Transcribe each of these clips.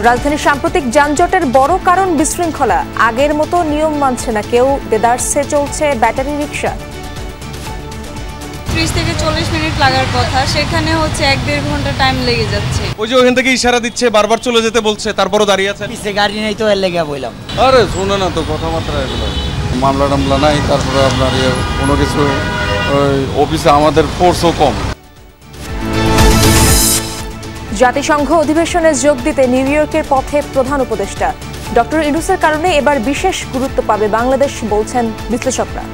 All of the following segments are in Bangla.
রাজধানীর সাম্প্রতিক যানজটের বড় কারণ বিশৃঙ্খলা। আগের মতো নিয়ম মানছে না কেউ। দেদারসে চলছে ব্যাটারি রিক্সা। 30 থেকে 40 মিনিট লাগার কথা, সেখানে হচ্ছে 1-1.5 ঘন্টা টাইম লেগে যাচ্ছে। ওই যে ওখান থেকে ইশারা দিচ্ছে, বারবার চলে যেতে বলছে, তারপরও দাঁড়িয়ে আছে। পিছে গাড়ি নেই তো এর লেগে বললাম। আরে শুনে না তো কথাবার্তা এগুলো, মামলা টামলা নাই, তারপরে আপনার কোনো কিছু ওই অফিসে আমাদের ফোর্সও কম। জাতিসংঘ অধিবেশনে যোগ দিতে নিউ ইয়র্কের পথে প্রধান উপদেষ্টা। ডক্টর ইউনূসের কারণে এবার বিশেষ গুরুত্ব পাবে বাংলাদেশ, বলছেন বিশ্লেষকরা।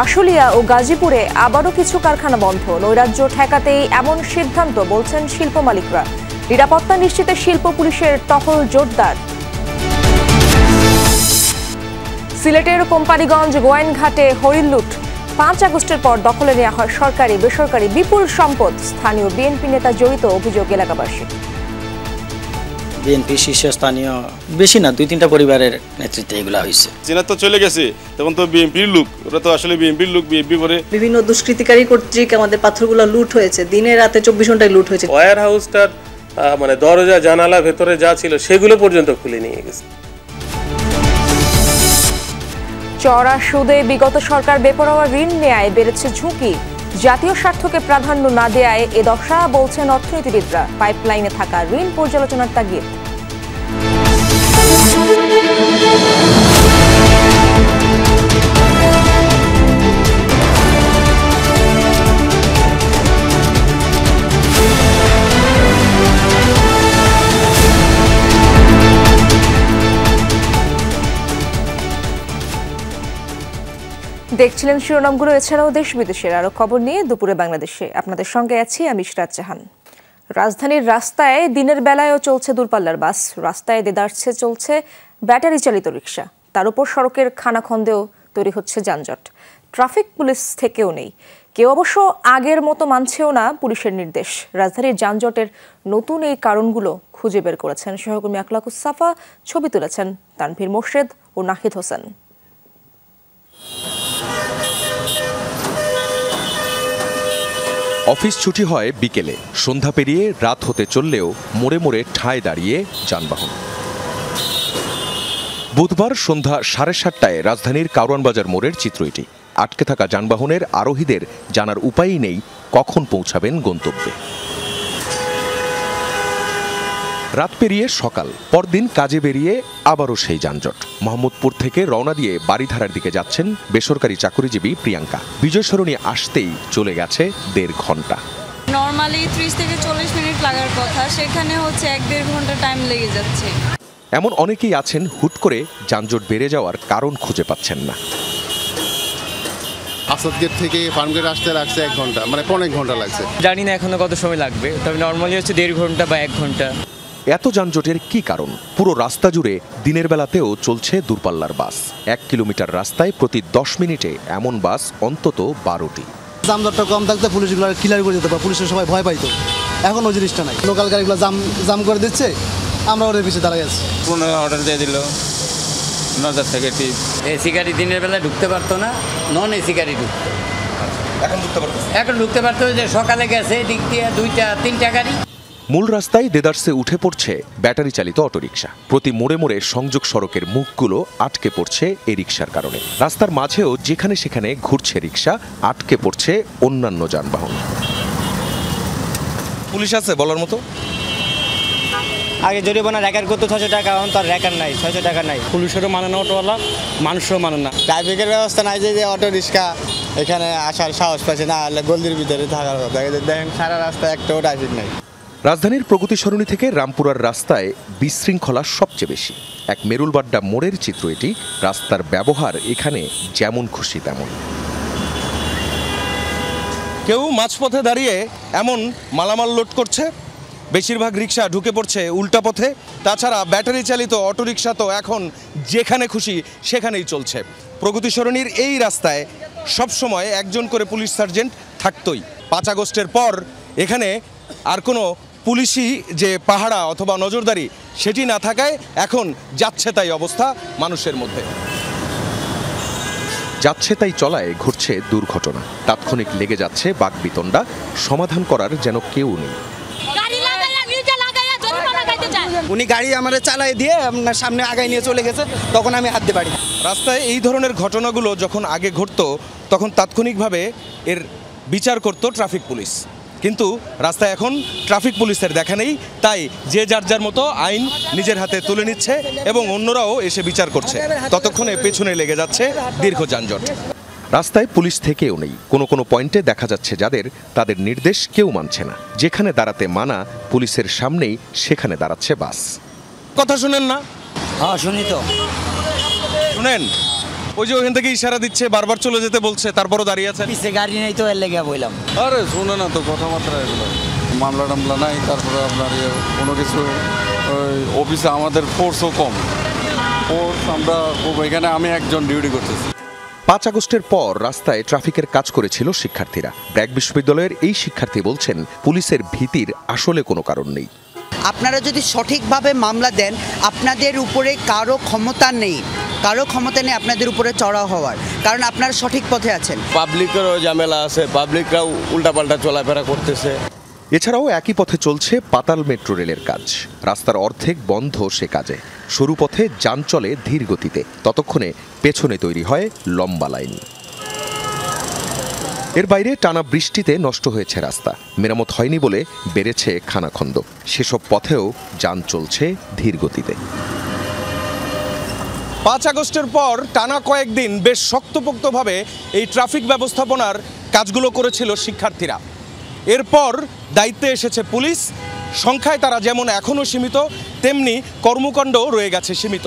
আশুলিয়া ও গাজীপুরে আবারও কিছু কারখানা বন্ধ। নৈরাজ্য ঠেকাতেই এমন সিদ্ধান্ত, বলছেন শিল্প মালিকরা। নিরাপত্তা নিশ্চিতে শিল্প পুলিশের টহল জোরদার। সিলেটের কোম্পানিগঞ্জ গোয়াইনঘাটে হরিণ লুট। 5 আগস্টের পর দখলে নেওয়া হয় সরকারি বেসরকারি বিপুল সম্পদ। স্থানীয় বিএনপি নেতা জড়িত, অভিযোগ এলাকাবাসী। বিএনপি শীর্ষস্থানীয় বেশি না 2-3টা পরিবারের নেতৃত্বে এগুলা হয়েছে। চীনা তো চলে গেছে, তখন তো বিএনপির লোক, ওরা তো আসলে বিএনপির লোক, বিএনপি করে। বিভিন্ন দুষ্কৃতিকারী কর্তৃক আমাদের পাথরগুলো লুট হয়েছে, দিনে রাতে 24 ঘন্টায় লুট হয়েছে। ওয়্যার হাউসটার মানে দরজা জানালা ভেতরে যা ছিল সেগুলো পর্যন্ত খুলে নিয়ে গেছে। চড়া সুদে বিগত সরকার বেপরোয়া ঋণ নেয়ায় বেড়েছে ঝুঁকি। জাতীয় স্বার্থকে প্রাধান্য না দেয়ায় এ দশা, বলছেন অর্থনীতিবিদরা। পাইপলাইনে থাকা ঋণ পর্যালোচনার তাগিদ। দেখছিলেন শিরোনামগুলো। এছাড়াও দেশ বিদেশের আরো খবর নিয়ে দুপুরে বাংলাদেশে আপনাদের সঙ্গে আছি আমি ইশরাত জাহান। রাজধানীর রাস্তায় দিনের বেলায়ও চলছে দূরপাল্লার বাস। রাস্তায় দেদারসে চলছে ব্যাটারি চালিত রিক্সা। তার উপর সড়কের খানাখন্দেও তৈরি হচ্ছে যানজট। ট্রাফিক পুলিশ থেকেও নেই কেউ, অবশ্য আগের মতো মানছেও না পুলিশের নির্দেশ। রাজধানীর যানজটের নতুন এই কারণগুলো খুঁজে বের করেছেন সহকর্মী আকলাকুস সাফা। ছবি তুলেছেন তানভীর মোর্শেদ ও নাহিদ হোসেন। অফিস ছুটি হয় বিকেলে, সন্ধ্যা পেরিয়ে রাত হতে চললেও মোড়ে মোড়ে ঠায় দাঁড়িয়ে যানবাহন। বুধবার সন্ধ্যা 7:30টায় রাজধানীর কারওয়ান বাজার মোড়ের চিত্র এটি। আটকে থাকা যানবাহনের আরোহীদের জানার উপায়ই নেই কখন পৌঁছাবেন গন্তব্যে। রাত পেরিয়ে সকাল, পরদিন কাজে বেরিয়ে আবারও সেই যানজট। মোহাম্মদপুর থেকে রওনা দিয়ে বাড়িধারার দিকে যাচ্ছেন বেসরকারি চাকরিজীবী প্রিয়াঙ্কা। বিজয় সরণি আসতেই চলে গেছে 1.5 ঘন্টা। নরমালি 30 থেকে 40 মিনিট লাগার কথা, সেখানে হচ্ছে 1-1.5 ঘন্টা টাইম লেগে যাচ্ছে। এমন অনেকেই আছেন হুট করে যানজট বেড়ে যাওয়ার কারণ খুঁজে পাচ্ছেন না। আসাদ গেট থেকে ফার্ম গেট আসতে লাগছে 1 ঘন্টা, মানে 1.5 ঘন্টা লাগছে। জানি না এখনো কত সময় লাগবে, তবে নর্মালি হচ্ছে 1.5 ঘন্টা বা 1 ঘন্টা। এত যানজটের কি কারণ? পুরো রাস্তা জুড়ে দিনের বেলাতেও চলছে দূরপাল্লার বাস। 1 কিলোমিটার রাস্তায় প্রতি 10 মিনিটে এমন বাস অন্তত 12টি। যানজটটা কম থাকতে পুলিশগুলো ক্লিয়ার করে দিতে পারে, পুলিশের সবাই ভয় পাইতো, এখন ওই জিনিসটা নাই। লোকাল গাড়িগুলো জাম করে দিচ্ছে, আমরা ওদের পিছিয়ে দাঁড়াই আছি। অর্ডার দিয়ে দিল নজর থেকে। এসি গাড়ি দিনের বেলা ঢুকতে পারতো না, নন এসি গাড়ি ঢুকতো। এখন ঢুকতে পারতো, যে সকালে গেছে দিক দিয়ে 2-3টা গাড়ি। মূল রাস্তায় দেদারসে উঠে পড়ছে ব্যাটারি চালিত অটোরিকশা। প্রতি মোড়ে মোড়ে সংযোগ সড়কের মুখগুলো আটকে পড়ছে এই রিকশার কারণে। রাস্তার মাঝেও যেখানে সেখানে ঘুরছে রিকশা, আটকে পড়ছে অন্যান্য যানবাহন। পুলিশ আছে বলার মতো? আগে জরিমানা রেকার করতো 600 টাকা, এখন তার রেকার নাই, 600 টাকা নাই। পুলিশেরও মানে না অটোওয়ালা, মানুষেরও মানে না। ট্রাফিকের ব্যবস্থা নাই, যে অটো রিক্সা এখানে আসার সাহস পাচ্ছে না, গলির ভিতরে থাকার কথা। দেখেন সারা রাস্তায় একটাও ট্রাফিক নাই। রাজধানীর প্রগতি সরণি থেকে রামপুরার রাস্তায় বিশৃঙ্খলা সবচেয়ে বেশি। এক মেরুলবাড্ডা মোড়ের চিত্র এটি। রাস্তার ব্যবহার এখানে যেমন খুশি তেমন। কেউ মাঝপথে দাঁড়িয়ে এমন মালামাল লোড করছে, বেশিরভাগ রিক্সা ঢুকে পড়ছে উল্টা পথে। তাছাড়া ব্যাটারি চালিত অটোরিকশা তো এখন যেখানে খুশি সেখানেই চলছে। প্রগতি সরণির এই রাস্তায় সবসময় একজন করে পুলিশ সার্জেন্ট থাকতই। 5 আগস্টের পর এখানে আর কোনো পুলিশি যে পাহারা অথবা নজরদারি সেটি না থাকায় এখন যাচ্ছে তাই অবস্থা মানুষের মধ্যে। যাচ্ছে তাই চলায় ঘটছে দুর্ঘটনা। তাৎক্ষণিক লেগে যাচ্ছে বাকবিতণ্ডা, সমাধান করার যেন কেউ নেই। উনি গাড়ি আমার চালাই দিয়ে আপনার সামনে আগায় নিয়ে চলে গেছে, তখন আমি হাত দিয়ে পারি। রাস্তায় এই ধরনের ঘটনাগুলো যখন আগে ঘটতো তখন তাৎক্ষণিকভাবে এর বিচার করত ট্রাফিক পুলিশ, কিন্তু রাস্তায় এখন ট্রাফিক পুলিশের দেখা নেই। তাই যে যার মতো আইন নিজের হাতে তুলে নিচ্ছে এবং অন্যরাও এসে বিচার করছে, ততক্ষণে পেছনে লেগে যাচ্ছে দীর্ঘ যানজট। রাস্তায় পুলিশ থেকেও নেই, কোনো কোনো পয়েন্টে দেখা যাচ্ছে তাদের নির্দেশ কেউ মানছে না। যেখানে দাঁড়াতে মানা পুলিশের সামনেই সেখানে দাঁড়াচ্ছে বাস। কথা শুনেন না? হ্যাঁ শুনি তো। শুনেন, ওই যে ওখান থেকে ইশারা দিচ্ছে, বারবার চলে যেতে বলছে, তারপরও দাঁড়িয়ে আছে। পিছে গাড়ি নেই তো, এর লেগে বললাম। আরে শুনে না তো কথাবার্তা এগুলো, মামলা টামলা নাই, তারপরে আপনার কোনো কিছু ওই অফিসে আমাদের ফোর্সও কম, ফোর্স আমরা এখানে আমি একজন ডিউটি করতেছি। 5 আগস্টের পর রাস্তায় ট্রাফিকের কাজ করেছিল শিক্ষার্থীরা। ব্র্যাক বিশ্ববিদ্যালয়ের এই শিক্ষার্থী বলছেন, পুলিশের ভীতির আসলে কোনো কারণ নেই। আপনারা যদি সঠিকভাবে মামলা দেন, আপনাদের উপরে কারো ক্ষমতা নেই আপনাদের উপরে চড়াও হওয়ার, কারণ আপনারা সঠিক পথে আছেন। পাবলিকেরও ঝামেলা আছে, পাবলিকরাও উল্টাপাল্টা চলাফেরা করতেছে। এছাড়াও একই পথে চলছে পাতাল মেট্রো রেলের কাজ। রাস্তার অর্ধেক বন্ধ সে কাজে, সরু পথে যান চলে ধীর গতিতে, ততক্ষণে পেছনে তৈরি হয় লম্বা লাইন। এর বাইরে টানা বৃষ্টিতে নষ্ট হয়েছে রাস্তা, মেরামত হয়নি বলে বেড়েছে খানাখন্দ। সেসব পথেও যান চলছে ধীর গতিতে। 5 আগস্টের পর টানা কয়েকদিন বেশ শক্তপোক্তভাবে এই ট্রাফিক ব্যবস্থাপনার কাজগুলো করেছিল শিক্ষার্থীরা। এরপর দায়িত্বে এসেছে পুলিশ। সংখ্যায় তারা যেমন এখনও সীমিত, তেমনি কর্মকাণ্ডও রয়ে গেছে সীমিত।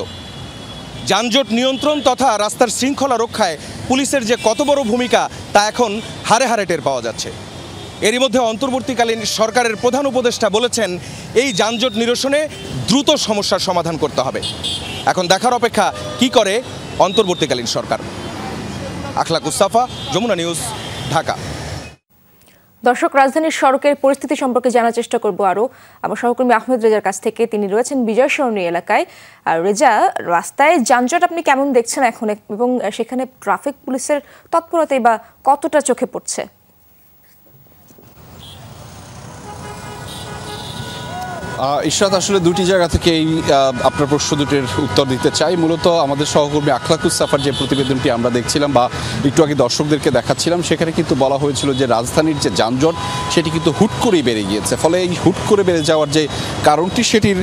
যানজট নিয়ন্ত্রণ তথা রাস্তার শৃঙ্খলা রক্ষায় পুলিশের যে কত বড় ভূমিকা তা এখন হাড়ে হাড়ে টের পাওয়া যাচ্ছে। এরই মধ্যে অন্তর্বর্তীকালীন সরকারের প্রধান উপদেষ্টা বলেছেন, এই যানজট নিরসনে দ্রুত সমস্যার সমাধান করতে হবে। এখন দেখার অপেক্ষা কি করে অন্তর্বর্তীকালীন সরকার। আখলাক মুস্তাফা, যমুনা নিউজ, ঢাকা। দর্শক, রাজধানীর সড়কের পরিস্থিতি সম্পর্কে জানার চেষ্টা করব আরও আমার সহকর্মী আহমেদ রেজার কাছ থেকে। তিনি রয়েছেন বিজয় সরণি এলাকায়। আর রেজা, রাস্তায় যানজট আপনি কেমন দেখছেন এখন, এবং সেখানে ট্রাফিক পুলিশের তৎপরতাই বা কতটা চোখে পড়ছে? ইশরাত, আসলে দুটি জায়গা থেকে এই আপনার প্রশ্ন দুটির উত্তর দিতে চাই। মূলত আমাদের সহকর্মী আখলাকুস সাফার যে প্রতিবেদনটি আমরা দেখছিলাম বা একটু আগে দর্শকদেরকে দেখাচ্ছিলাম, সেখানে কিন্তু বলা হয়েছিল যে রাজধানীর যে যানজট সেটি কিন্তু হুট করেই বেড়ে গিয়েছে। ফলে এই হুট করে বেড়ে যাওয়ার যে কারণটি, সেটির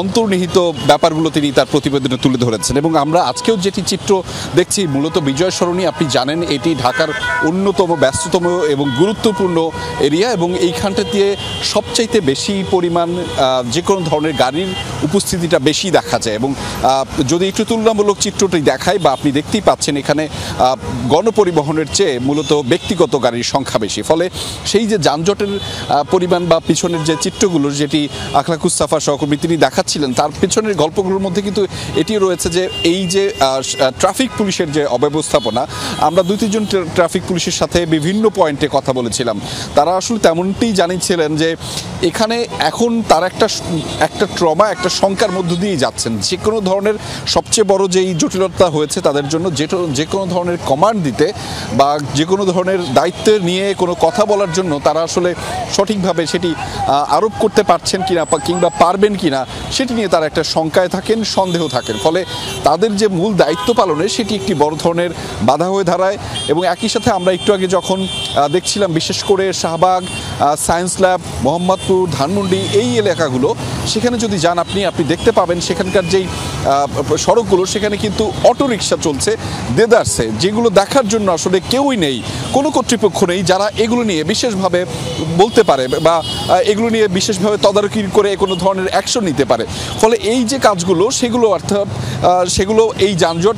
অন্তর্নিহিত ব্যাপারগুলো তিনি তার প্রতিবেদনে তুলে ধরেছেন। এবং আমরা আজকেও যেটি চিত্র দেখছি, মূলত বিজয় সরণি, আপনি জানেন এটি ঢাকার অন্যতম ব্যস্ততম এবং গুরুত্বপূর্ণ এরিয়া, এবং এইখানটা দিয়ে সবচাইতে বেশি পরিমাণ যে কোনো ধরনের গাড়ির উপস্থিতিটা বেশি দেখা যায়। এবং যদি একটু তুলনামূলক চিত্রটি দেখায়, বা আপনি দেখতেই পাচ্ছেন এখানে গণপরিবহনের চেয়ে মূলত ব্যক্তিগত গাড়ির সংখ্যা বেশি। ফলে সেই যে যানজটের পরিমাণ বা পিছনের যে চিত্রগুলো, যেটি আখলাকুস সাফার সহকর্মী তিনি দেখাচ্ছিলেন, তার পিছনের গল্পগুলোর মধ্যে কিন্তু এটিও রয়েছে যে এই যে ট্রাফিক পুলিশের যে অব্যবস্থাপনা, আমরা 2-3 জন ট্রাফিক পুলিশের সাথে বিভিন্ন পয়েন্টে কথা বলেছিলাম। তারা আসলে তেমনটি জানিয়েছিলেন যে এখানে এখন তারা একটা ট্রমা, একটা শঙ্কার মধ্য দিয়ে যাচ্ছেন। যে কোনো ধরনের সবচেয়ে বড় যেই জটিলতা হয়েছে তাদের জন্য, যে কোনো ধরনের কমান্ড দিতে বা যে কোনো ধরনের দায়িত্ব নিয়ে কোনো কথা বলার জন্য তারা আসলে সঠিকভাবে সেটি আরোপ করতে পারছেন কিনা কিংবা পারবেন কিনা, সেটি নিয়ে তারা একটা শঙ্কায় থাকেন, সন্দেহ থাকেন। ফলে তাদের যে মূল দায়িত্ব পালনে সেটি একটি বড় ধরনের বাধা হয়ে দাঁড়ায়। এবং একই সাথে আমরা একটু আগে যখন দেখছিলাম, বিশেষ করে শাহবাগ, সায়েন্স ল্যাব, মোহাম্মদপুর, ধানমন্ডি, এই এলাকাগুলো, সেখানে যদি যান আপনি দেখতে পাবেন সেখানকার যেই সড়কগুলো, সেখানে কিন্তু অটোরিকশা চলছে দেদারসে, যেগুলো দেখার জন্য আসলে কেউই নেই, কোনো কর্তৃপক্ষ নেই যারা এগুলো নিয়ে বিশেষভাবে বলতে পারে বা এগুলো নিয়ে বিশেষভাবে তদারকি করে কোনো ধরনের অ্যাকশন নিতে পারে। ফলে এই যে কাজগুলো, সেগুলো অর্থাৎ সেগুলো এই যানজট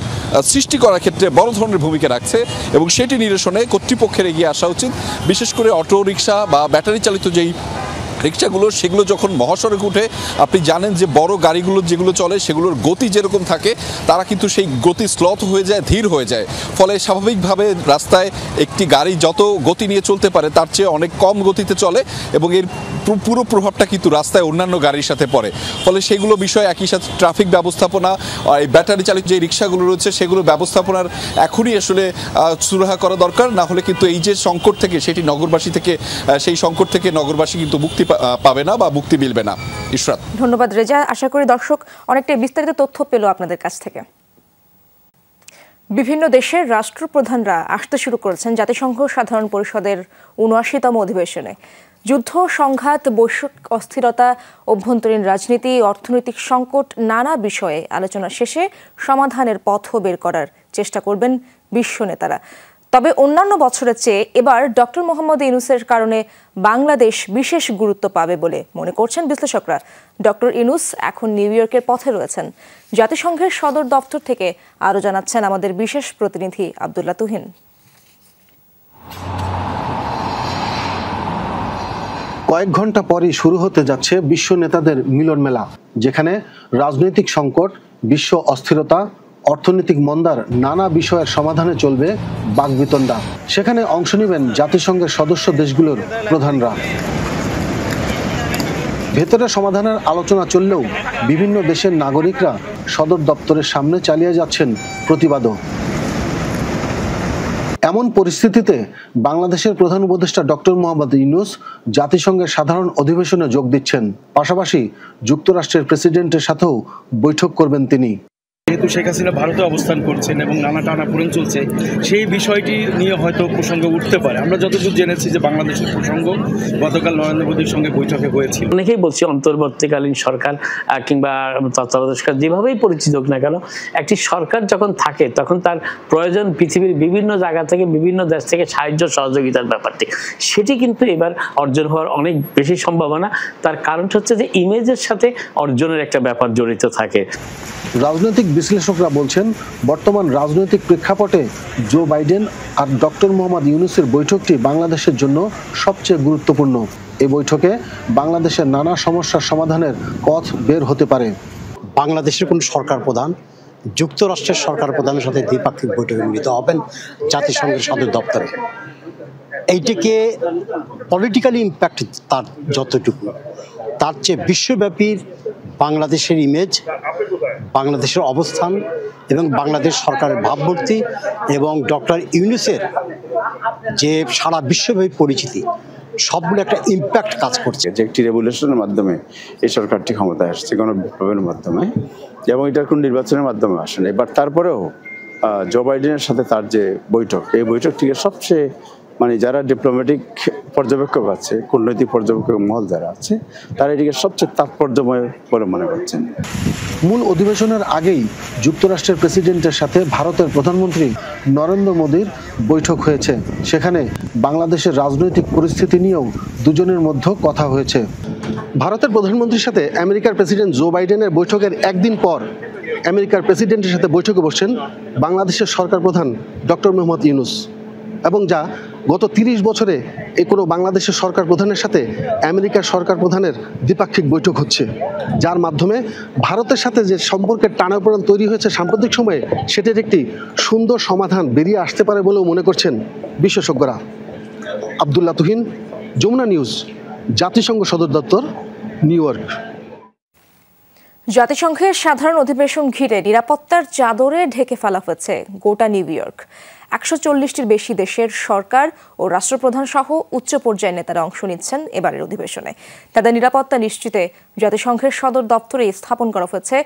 সৃষ্টি করার ক্ষেত্রে বড় ধরনের ভূমিকা রাখছে, এবং সেটি নিরসনে কর্তৃপক্ষের এগিয়ে আসা উচিত। বিশেষ করে অটো রিকশা বা ব্যাটারি চালিত যেই রিক্সাগুলো, সেগুলো যখন মহাসড়কে উঠে, আপনি জানেন যে বড় গাড়িগুলো যেগুলো চলে সেগুলোর গতি যেরকম থাকে, তারা কিন্তু সেই গতি স্লথ হয়ে যায়, ধীর হয়ে যায়। ফলে স্বাভাবিকভাবে রাস্তায় একটি গাড়ি যত গতি নিয়ে চলতে পারে তার চেয়ে অনেক কম গতিতে চলে, এবং এর পুরো প্রভাবটা কিন্তু রাস্তায় অন্যান্য গাড়ির সাথে পড়ে। ফলে সেগুলো বিষয়ে একই সাথে ট্রাফিক ব্যবস্থাপনা, এই ব্যাটারি চালিত যে রিক্সাগুলো রয়েছে সেগুলো ব্যবস্থাপনার এখনই আসলে সুরাহা করা দরকার। না হলে কিন্তু এই যে সংকট থেকে, সেটি নগরবাসী থেকে, সেই সংকট থেকে নগরবাসী কিন্তু মুক্তি পাবে না বা মুক্তি মিলবে না। ইশরাত। ধন্যবাদ রেজা। আশা করি দর্শক অনেকটা বিস্তারিত তথ্য পেল আপনাদের কাছ থেকে। বিভিন্ন দেশের রাষ্ট্রপ্রধানরা আসতে শুরু করেছেন জাতিসংঘ সাধারণ পরিষদের ৭৯তম অধিবেশনে। যুদ্ধ, সংঘাত, বৈশ্বিক অস্থিরতা, অভ্যন্তরীণ রাজনীতি, অর্থনৈতিক সংকট নানা বিষয়ে আলোচনা শেষে সমাধানের পথও বের করার চেষ্টা করবেন বিশ্ব নেতারা। তবে অন্যান্য বছরের চেয়ে এবার ডক্টর মোহাম্মদ ইউনূসের কারণে বাংলাদেশ বিশেষ গুরুত্ব পাবে বলে মনে করছেন বিশ্লেষকরা। ডক্টর ইউনূস এখন নিউ ইয়র্কের পথে রয়েছেন। জাতিসংঘের সদর দপ্তর থেকে আরও জানাচ্ছেন আমাদের বিশেষ প্রতিনিধি আব্দুল্লাহ তুহিন। কয়েক ঘন্টা পরই শুরু হতে যাচ্ছে বিশ্ব নেতাদের মিলন মেলা, যেখানে রাজনৈতিক সংকট, বিশ্ব অস্থিরতা, অর্থনৈতিক মন্দার নানা বিষয়ের সমাধানে চলবে বাকবিতণ্ডা। সেখানে অংশ নেবেন জাতিসংঘের সদস্য দেশগুলোর প্রধানরা। ভেতরে সমাধানের আলোচনা চললেও বিভিন্ন দেশের নাগরিকরা সদর দপ্তরের সামনে চালিয়ে যাচ্ছেন প্রতিবাদও। এমন পরিস্থিতিতে বাংলাদেশের প্রধান উপদেষ্টা ডক্টর মোহাম্মদ ইউনূস জাতিসংঘের সাধারণ অধিবেশনে যোগ দিচ্ছেন। পাশাপাশি যুক্তরাষ্ট্রের প্রেসিডেন্টের সাথেও বৈঠক করবেন তিনি। যেহেতু শেখ হাসিনা ভারতে অবস্থান করছেন এবং নানা টানাপোড়েন চলছে, সেই বিষয়টি নিয়ে হয়তো প্রসঙ্গ উঠতে পারে। আমরা যতদূর জেনেছি যে বাংলাদেশের প্রসঙ্গ গতকাল নরেন্দ্র মোদীর সঙ্গে বৈঠকে হয়েছিল। অনেকেই বলছি অন্তর্বর্তীকালীন সরকার কিংবা তত্ত্বাবধায়ক সরকার যেভাবেই পরিচিত হোক না কেন, একটি সরকার যখন থাকে তখন তার প্রয়োজন পৃথিবীর বিভিন্ন জায়গা থেকে, বিভিন্ন দেশ থেকে সাহায্য সহযোগিতার ব্যাপারটি, সেটি কিন্তু এবার অর্জন হওয়ার অনেক বেশি সম্ভাবনা। তার কারণ হচ্ছে যে ইমেজের সাথে অর্জনের একটা ব্যাপার জড়িত থাকে। রাজনৈতিক বিশ্লেষকরা বলছেন, বর্তমান রাজনৈতিক প্রেক্ষাপটে জো বাইডেন আর ডক্টর মোহাম্মদ ইউনূসের বৈঠকটি বাংলাদেশের জন্য সবচেয়ে গুরুত্বপূর্ণ। এই বৈঠকে বাংলাদেশের নানা সমস্যার সমাধানের পথ বের হতে পারে। বাংলাদেশের কোন সরকার প্রধান যুক্তরাষ্ট্রের সরকার প্রধানের সাথে দ্বিপাক্ষিক বৈঠকে মিলিত হবেন জাতিসংঘের সদর দপ্তরে। এইটিকে পলিটিক্যালি ইম্প্যাক্ট তার যতটুকু, তার চেয়ে বিশ্বব্যাপী বাংলাদেশের ইমেজ, বাংলাদেশের অবস্থান এবং বাংলাদেশ সরকারের ভাবমূর্তি এবং ডক্টর ইউনূসের যে সারা বিশ্বব্যাপী পরিচিতি, সবগুলো একটা ইম্প্যাক্ট কাজ করছে। যে একটি রেভলিউশনের মাধ্যমে এই সরকারটি ক্ষমতায় আসছে, গণবিপ্লবের মাধ্যমে, এবং এটার কোন নির্বাচনের মাধ্যমে আসেন। এবার তারপরেও জো বাইডেনের সাথে তার যে বৈঠক, এই বৈঠকটিকে সবচেয়ে যারা ডিপ্লোম্যাটিক পর্যবেক্ষক আছে, কূটনৈতিক পর্যবেক্ষক মহল যারা আছে, তারা এটিকে সবচেয়ে তাৎপর্যময় বলে মনে করছেন। মূল অধিবেশনের আগেই যুক্তরাষ্ট্রের প্রেসিডেন্টের সাথে ভারতের প্রধানমন্ত্রী নরেন্দ্র মোদীর বৈঠক হয়েছে। সেখানে বাংলাদেশের রাজনৈতিক পরিস্থিতি নিয়েও দুজনের মধ্যে কথা হয়েছে। ভারতের প্রধানমন্ত্রীর সাথে আমেরিকার প্রেসিডেন্ট জো বাইডেনের বৈঠকের একদিন পর আমেরিকার প্রেসিডেন্টের সাথে বৈঠকে বসছেন বাংলাদেশের সরকার প্রধান ডক্টর মোহাম্মদ ইউনূস, এবং যা গত ৩০ বছরে কোনো বাংলাদেশের সরকার প্রধানের সাথে আমেরিকার সরকার প্রধানের দ্বিপাক্ষিক বৈঠক হচ্ছে, যার মাধ্যমে ভারতের সাথে যে সম্পর্কের টানাপোড়েন তৈরি হয়েছে সাম্প্রতিক সময়ে, সেটির একটি সুন্দর সমাধান বেরিয়ে আসতে পারে বলেও মনে করছেন বিশেষজ্ঞরা। আব্দুল্লাহ তুহিন, যমুনা নিউজ, জাতিসংঘ সদর দপ্তর, নিউ ইয়র্ক। জাতিসংঘের সাধারণ অধিবেশন ঘিরে নিরাপত্তার চাদরে ঢেকে ফেলা হয়েছে গোটা নিউ ইয়র্ক। ১৪০টির বেশি দেশের সরকার ও রাষ্ট্রপ্রধান সহ উচ্চ পর্যায়ের নেতারা অংশ নিচ্ছেন এবারের অধিবেশনে। তাদের নিরাপত্তা নিশ্চিতে জাতিসংঘের সদর দপ্তরে স্থাপন করা হয়েছে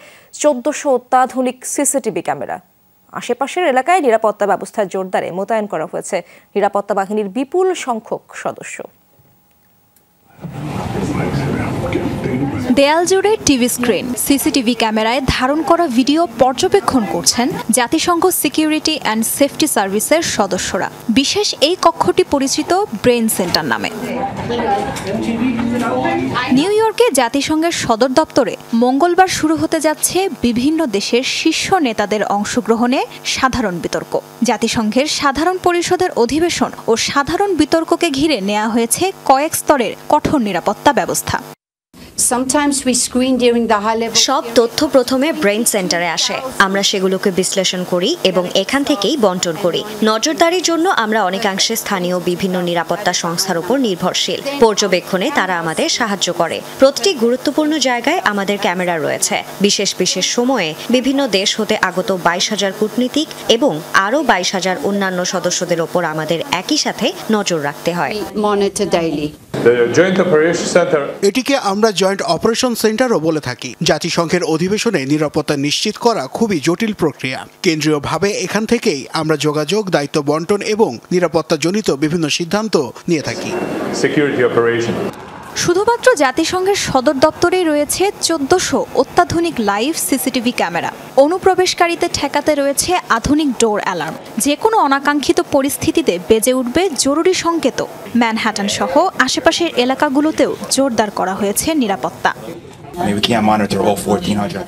১৪০০ অত্যাধুনিক সিসিটিভি ক্যামেরা। আশেপাশের এলাকায় নিরাপত্তা ব্যবস্থা জোরদারে মোতায়েন করা হয়েছে নিরাপত্তা বাহিনীর বিপুল সংখ্যক সদস্য। দেয়াল জুড়ে টিভি স্ক্রিন, সিসিটিভি ক্যামেরায় ধারণ করা ভিডিও পর্যবেক্ষণ করছেন জাতিসংঘ সিকিউরিটি অ্যান্ড সেফটি সার্ভিসের সদস্যরা। বিশেষ এই কক্ষটি পরিচিত ব্রেইন সেন্টার নামে। নিউ ইয়র্কে জাতিসংঘের সদর দপ্তরে মঙ্গলবার শুরু হতে যাচ্ছে বিভিন্ন দেশের শীর্ষ নেতাদের অংশগ্রহণে সাধারণ বিতর্ক। জাতিসংঘের সাধারণ পরিষদের অধিবেশন ও সাধারণ বিতর্ককে ঘিরে নেওয়া হয়েছে কয়েক স্তরের কঠোর নিরাপত্তা ব্যবস্থা। সব তথ্য প্রথমে ব্রেইন সেন্টারে আসে, আমরা সেগুলোকে বিশ্লেষণ করি এবং এখান থেকেই বন্টন করি। নজরদারির জন্য আমরা অনেকাংশে স্থানীয় বিভিন্ন নিরাপত্তা সংস্থার উপর নির্ভরশীল। পর্যবেক্ষণে তারা আমাদের সাহায্য করে। প্রতিটি গুরুত্বপূর্ণ জায়গায় আমাদের ক্যামেরা রয়েছে। বিশেষ বিশেষ সময়ে বিভিন্ন দেশ হতে আগত ২২,০০০ কূটনীতিক এবং আরও ২২,০০০ অন্যান্য সদস্যদের ওপর আমাদের একই সাথে নজর রাখতে হয়। এটিকে আমরা জয়েন্ট অপারেশন সেন্টারও বলে থাকি। জাতিসংঘের অধিবেশনে নিরাপত্তা নিশ্চিত করা খুবই জটিল প্রক্রিয়া। কেন্দ্রীয়ভাবে এখান থেকেই আমরা যোগাযোগ, দায়িত্ব বন্টন এবং নিরাপত্তাজনিত বিভিন্ন সিদ্ধান্ত নিয়ে থাকি। শুধুমাত্র জাতিসংঘের সদর দপ্তরেই রয়েছে 1400 অত্যাধুনিক লাইভ সিসিটিভি ক্যামেরা। অনুপ্রবেশকারীদের ঠেকাতে রয়েছে আধুনিক ডোর অ্যালার্ম। যে কোনো অনাকাঙ্ক্ষিত পরিস্থিতিতে বেজে উঠবে জরুরি সংকেত। ম্যানহাটন সহ আশেপাশের এলাকাগুলোতেও জোরদার করা হয়েছে নিরাপত্তা।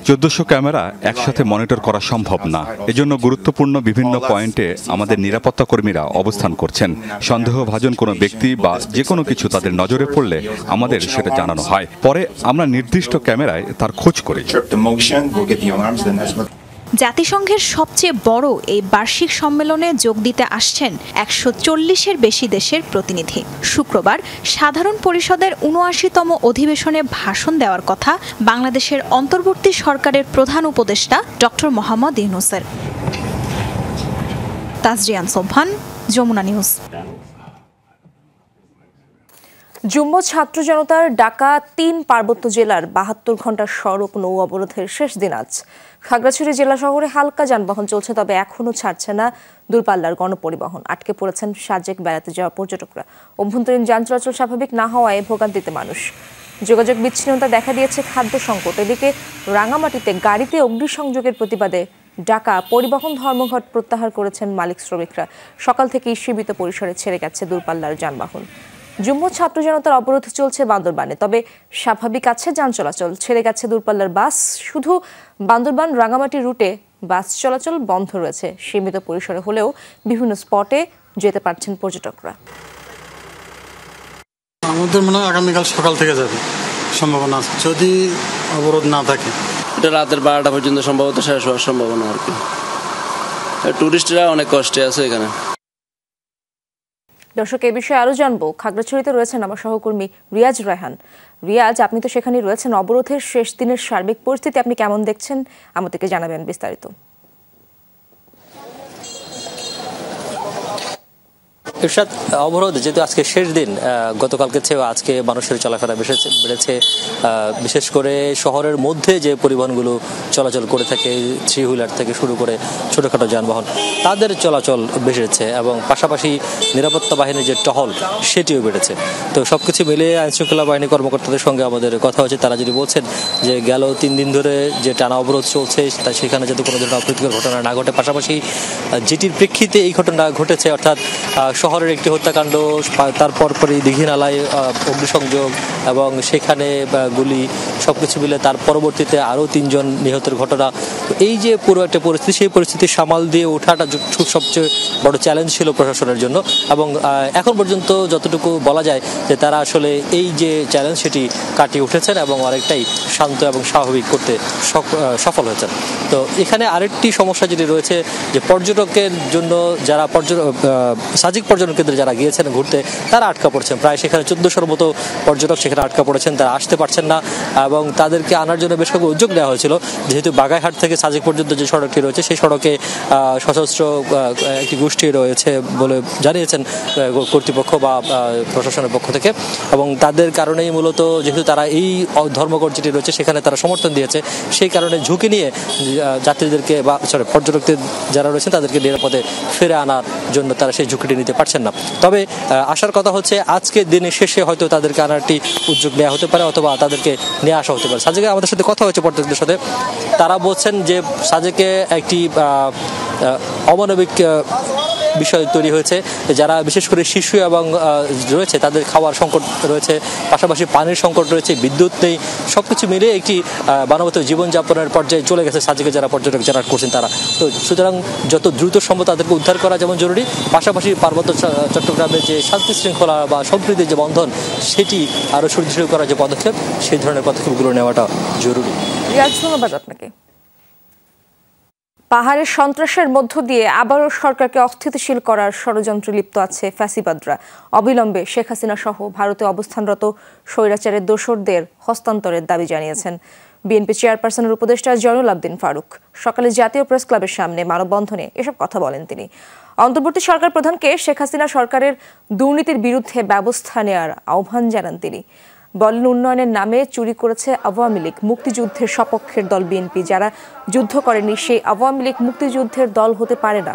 1400 ক্যামেরা একসাথে মনিটর করা সম্ভব না। এজন্য গুরুত্বপূর্ণ বিভিন্ন পয়েন্টে আমাদের নিরাপত্তা কর্মীরা অবস্থান করছেন। সন্দেহভাজন কোনো ব্যক্তি বা যে কোনো কিছু তাদের নজরে পড়লে আমাদের সেটা জানানো হয়। পরে আমরা নির্দিষ্ট ক্যামেরায় তার খোঁজ করি। জাতিসংঘের সবচেয়ে বড় এই বার্ষিক সম্মেলনে যোগ দিতে আসছেন 140-এর বেশি দেশের প্রতিনিধি। শুক্রবার সাধারণ পরিষদের ৭৯তম অধিবেশনে ভাষণ দেওয়ার কথা বাংলাদেশের অন্তর্বর্তী সরকারের প্রধান উপদেষ্টা ডক্টর মোহাম্মদ ইউনূসের। তাজরিয়ান সোবহান, যমুনা নিউজ। যুগ্ম ছাত্র জনতার ডাকা ৩ পার্বত্য জেলার ৭২ ঘণ্টার সড়ক নৌ অবরোধের শেষ দিন আজ। খাগড়াছড়ি জেলা শহরে হালকা যানবাহন চলছে, তবে এখনও ছাড়ছে না দূরপাল্লার গণপরিবহন। আটকে পড়েছেন সাজেক বেড়াতে যাওয়া পর্যটকরা। অভ্যন্তরীণ যান চলাচল স্বাভাবিক না হওয়ায় ভোগান্তিতে মানুষ। যোগাযোগ বিচ্ছিন্নতা দেখা দিয়েছে খাদ্য সংকট। এদিকে রাঙামাটিতে গাড়িতে অগ্নিসংযোগের প্রতিবাদে ডাকা পরিবহন ধর্মঘট প্রত্যাহার করেছেন মালিক শ্রমিকরা। সকাল থেকেই সীমিত পরিসরে ছেড়ে গেছে দূরপাল্লার যানবাহন। যুগ্ম ছাত্র জনতার অবরোধ চলছে বান্দরবানে, তবে স্বাভাবিক আছে যান চলাচল। ছেড়ে গেছে দূরপাল্লার বাস। শুধু বান্দরবান রাঙামাটি রুটে বাস চলাচল বন্ধ রয়েছে। সীমিত পরিসরে হলেও বিভিন্ন স্পটে যেতে পারছেন পর্যটকরা। আমাদের মনে হয় আগামীকাল সকাল থেকে যাবে সম্ভাবনা আছে, যদি অবরোধ না থাকে। এটা রাতের 12টা পর্যন্ত সম্ভবত শেষ হওয়ার সম্ভাবনা আর কি। টুরিস্টরা অনেক কষ্টে আছে এখানে। দর্শক, এই বিষয়ে আরো জানবো। খাগড়াছড়িতে রয়েছেন আমার সহকর্মী রিয়াজ রায়হান। রিয়াজ, আপনি তো সেখানে রয়েছেন। অবরোধের শেষ দিনের সার্বিক পরিস্থিতি আপনি কেমন দেখছেন, আমাদেরকে জানাবেন বিস্তারিত। ইরশাদ, অবরোধ যেহেতু আজকে শেষ দিন, গতকালকে চেয়েও আজকে মানুষের চলাফেরা বেড়েছে। বিশেষ করে শহরের মধ্যে যে পরিবহনগুলো চলাচল করে থাকে, থ্রি হুইলার থেকে শুরু করে ছোটোখাটো যানবাহন, তাদের চলাচল বেড়েছে এবং পাশাপাশি নিরাপত্তা বাহিনীর যে টহল সেটিও বেড়েছে। তো সবকিছু মিলিয়ে আইনশৃঙ্খলা বাহিনী কর্মকর্তাদের সঙ্গে আমাদের কথা হচ্ছে। তারা যদি বলছেন যে গেল 3 দিন ধরে যে টানা অবরোধ চলছে, তা সেখানে যাতে কোনো ধরনের অপ্রীতিকর ঘটনা না ঘটে, পাশাপাশি যেটির প্রেক্ষিতে এই ঘটনা ঘটেছে, অর্থাৎ শহরের একটি হত্যাকাণ্ড, তারপর পরই দীঘিনালায় অগ্নিসংযোগ এবং সেখানে গুলি, সবকিছু মিলে তার পরবর্তীতে আরও 3 জন নিহতের ঘটনা। এই যে পুরো একটা পরিস্থিতি, সেই পরিস্থিতি সামাল দিয়ে ওঠাটা সবচেয়ে বড় চ্যালেঞ্জ ছিল প্রশাসনের জন্য। এবং এখন পর্যন্ত যতটুকু বলা যায় যে তারা আসলে এই যে চ্যালেঞ্জ সেটি কাটিয়ে উঠেছেন এবং অনেকটাই শান্ত এবং স্বাভাবিক করতে সফল হয়েছেন। তো এখানে আরেকটি সমস্যা যেটি রয়েছে যে পর্যটকের জন্য যারা সাজিক পর্যটন কেন্দ্রে যারা গিয়েছেন ঘুরতে, তারা আটকা পড়ছেন। প্রায় সেখানে 1400-র মতো পর্যটক সেখানে আটকা পড়েছেন, তারা আসতে পারছেন না এবং তাদেরকে আনার জন্য বেশ কয়েকটি উদ্যোগ নেওয়া হয়েছিল। যেহেতু বাগাইহাট থেকে সাজেক পর্যন্ত যে সড়কটি রয়েছে, সেই সড়কে সশস্ত্র একটি গোষ্ঠী রয়েছে বলে জানিয়েছেন কর্তৃপক্ষ বা প্রশাসনের পক্ষ থেকে। এবং তাদের কারণেই মূলত, যেহেতু তারা এই ধর্মঘট যেটি রয়েছে সেখানে তারা সমর্থন দিয়েছে, সেই কারণে ঝুঁকি নিয়ে যাত্রীদেরকে বা পর্যটকদের যারা রয়েছেন তাদেরকে নিরাপদে ফিরে আনার জন্য তারা সেই ঝুঁকিটি নিতে পারছেন না। তবে আসার কথা হচ্ছে আজকে দিনের শেষে হয়তো তাদেরকে আনার একটি উদ্যোগ নেওয়া হতে পারে, অথবা তাদেরকে নিয়ে আসা হতে পারে। সাজেকে আমাদের সাথে কথা হয়েছে পর্যটকদের সাথে, তারা বলছেন যে সাজেকে একটি অমানবিক বিষয় তৈরি হয়েছে, যারা বিশেষ করে শিশু এবং রয়েছে তাদের খাওয়ার সংকট রয়েছে, পাশাপাশি পানির সংকট রয়েছে, বিদ্যুৎ নেই, সবকিছু মিলিয়ে একটি মানবতার জীবনযাপনের পর্যায়ে চলে গেছে সাজেকে যারা পর্যটক যারা করছেন তারা। তো সুতরাং যত দ্রুত সম্ভব তাদেরকে উদ্ধার করা যেমন জরুরি, পাশাপাশি পার্বত্য চট্টগ্রামের যে শান্তি শৃঙ্খলা বা সম্প্রীতির যে বন্ধন সেটি আরও সুদৃঢ় করার যে পদক্ষেপ, সেই ধরনের পদক্ষেপগুলো নেওয়াটা জরুরি। ধন্যবাদ আপনাকে। পাহাড়ের সন্ত্রাসের মধ্য দিয়ে আবারও সরকারকে অস্থিতিশীল করার ষড়যন্ত্রে লিপ্ত আছে ফ্যাসিবাদরা। অবিলম্বে শেখ হাসিনা সহ ভারতে অবস্থানরত স্বৈরাচারের দোসরদের হস্তান্তরের দাবি জানিয়েছেন বিএনপি চেয়ারপারসনের উপদেষ্টা জয়নুল আবদিন ফারুক। সকালে জাতীয় প্রেস ক্লাবের সামনে মানববন্ধনে এসব কথা বলেন তিনি। অন্তর্বর্তী সরকার প্রধানকে শেখ হাসিনা সরকারের দুর্নীতির বিরুদ্ধে ব্যবস্থা নেওয়ার আহ্বান জানান তিনি। বলেন, উন্নয়নের নামে চুরি করেছে আওয়ামী লীগ, মুক্তিযুদ্ধের সপক্ষের দল বিএনপি। যারা যুদ্ধ করেনি সেই আওয়ামী লীগ মুক্তিযুদ্ধের দল হতে পারে না।